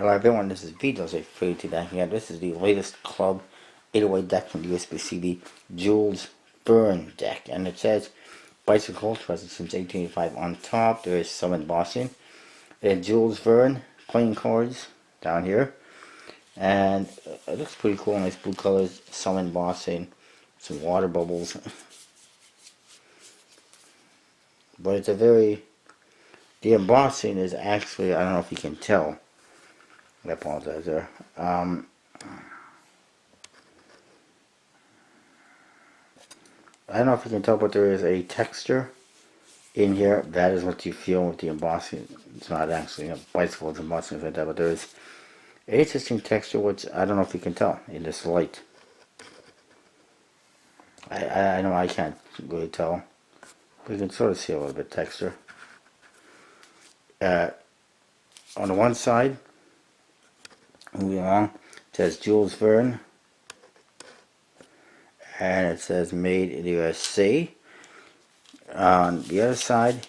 Hello everyone, this is Vito's a free to deck here. This is the latest Club 808 deck from the USB-C, the Jules Verne deck. And it says Bicycle, present since 1885 on top. There is some embossing. And Jules Verne playing cards down here. And it looks pretty cool, nice blue colors, some embossing, some water bubbles. But it's the embossing is actually, I don't know if you can tell. I apologize there. I don't know if you can tell, but there is a texture in here. That is what you feel with the embossing. It's not actually a bicycle, it's embossing like that, but there is an interesting texture, which I don't know if you can tell in this light. I know I can't really tell, but you can sort of see a little bit of texture. On the one side, moving along, it says Jules Verne, and it says made in the USA. On the other side,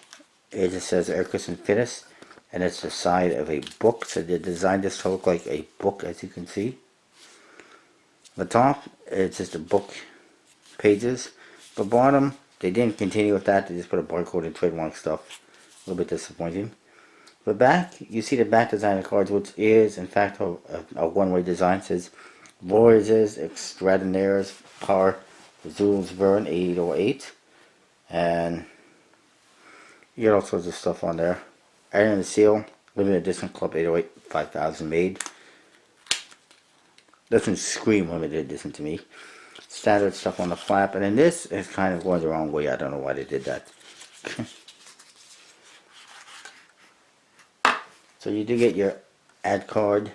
it just says Ericus and Finis, and it's the side of a book. So they designed this to look like a book, as you can see. The top, it's just the book pages. The bottom, they didn't continue with that. They just put a barcode and trademark stuff. A little bit disappointing. The back, you see the back design of the cards, which is in fact a one-way design. It says Voyages Extraordinaires par Jules Verne 808, and you get all sorts of stuff on there. And in the seal, limited edition Club 808 5000 made. Doesn't scream limited edition to me. Standard stuff on the flap, and then this is kind of going the wrong way. I don't know why they did that. So you do get your ad card,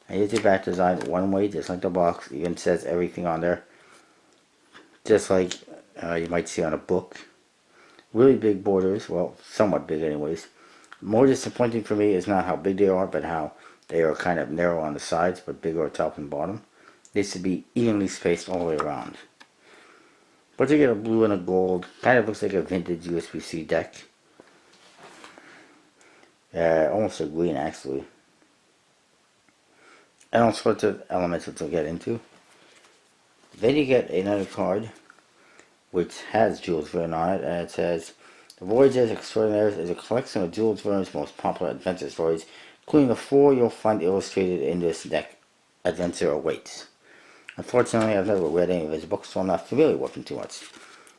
and here's your back design one way, just like the box. Even says everything on there, just like you might see on a book. Really big borders, well, somewhat big anyways. More disappointing for me is not how big they are, but how they are kind of narrow on the sides, but bigger at top and bottom. They should be evenly spaced all the way around. But you get a blue and a gold, kind of looks like a vintage USB-C deck. Almost a green actually. And all sorts of elements which we'll get into. Then you get another card which has Jules Verne on it, and it says The Voyages Extraordinaires is a collection of Jules Verne's most popular adventure stories, including the 4 you'll find illustrated in this deck. Adventure awaits. Unfortunately, I've never read any of his books, so I'm not familiar with him too much.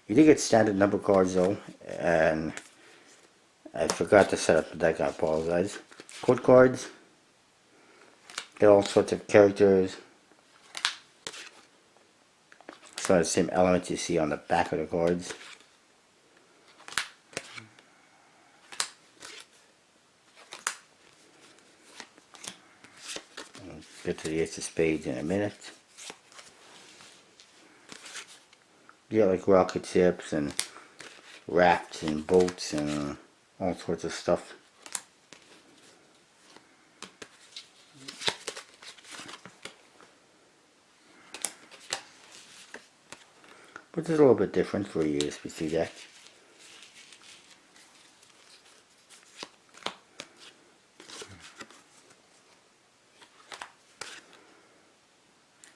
You do get standard number cards though, and I forgot to set up the deck, I apologize. Code cards. Get all sorts of characters. Some of the same elements you see on the back of the cards. I'll get to the Ace of Spades in a minute. You got like rocket ships and rafts and boats and all sorts of stuff. But it's a little bit different for a USB-C deck.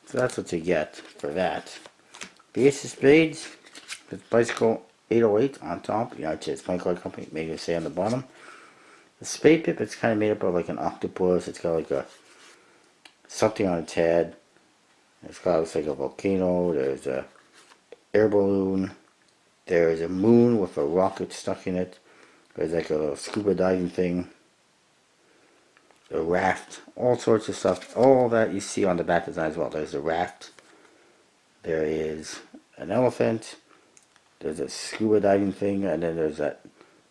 So that's what you get for that. The Ace of Spades, with Bicycle 808 on top, United States Playing Card Company, maybe say on the bottom. The Spade Pip, it's kind of made up of like an octopus. It's got like something on its head. It's got, looks like a volcano. There's a air balloon. There's a moon with a rocket stuck in it. There's like a little scuba diving thing. The raft, all sorts of stuff. All that you see on the back design as well. There's a raft. There is an elephant. There's a scuba diving thing, and then there's that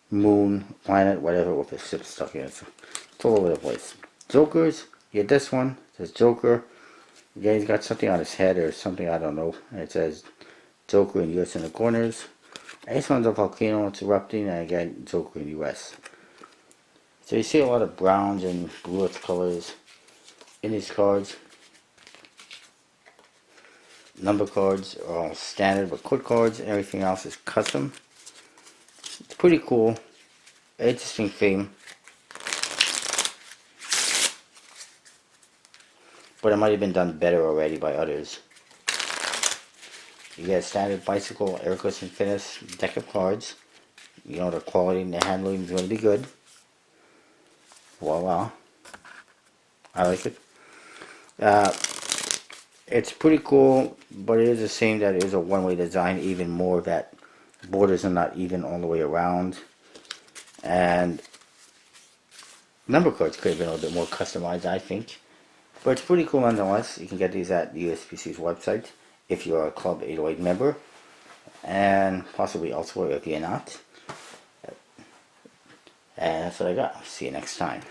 moon, planet, whatever, with a ship stuck in it. So it's all over the place. Jokers, you get this one. It says Joker. Again, he's got something on his head or something, I don't know. And it says Joker in US in the corners. And this one's a volcano, it's erupting, and again, Joker in US. So you see a lot of browns and bluish colors in these cards. Number cards are all standard, but code cards and everything else is custom. It's pretty cool. Interesting theme. but it might have been done better already by others. You get a standard bicycle air cushion finish deck of cards. You know the quality and the handling is going to be good. Voila. I like it. It's pretty cool, but it is a shame that it is a one-way design, even more that borders are not even all the way around. And number cards could have been a little bit more customized, I think. But it's pretty cool nonetheless. You can get these at the USPC's website if you're a Club 808 member, and possibly elsewhere if you're not. And that's what I got. See you next time.